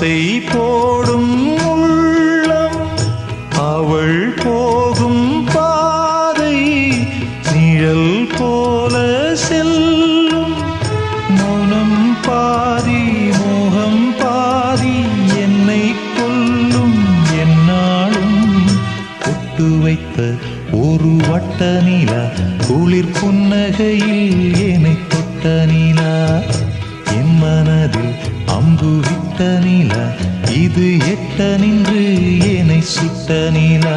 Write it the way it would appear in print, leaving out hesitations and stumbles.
ஆசை போடும் உள்ளம் அவள் போகும் பாதை நிழல் போல செல்லும். மௌனம் பாதி மோகம் பாதி என்னை கொல்லும் என்னாலும். ஒட்டு வைத்த ஒரு வட்ட நிலா குளிர் புன்னகையில் என்னை தொட்ட நிலா. என் மனதில் அம்பு விட்ட நிலா இது எட்ட நின்று என்னை சுட்ட நிலா.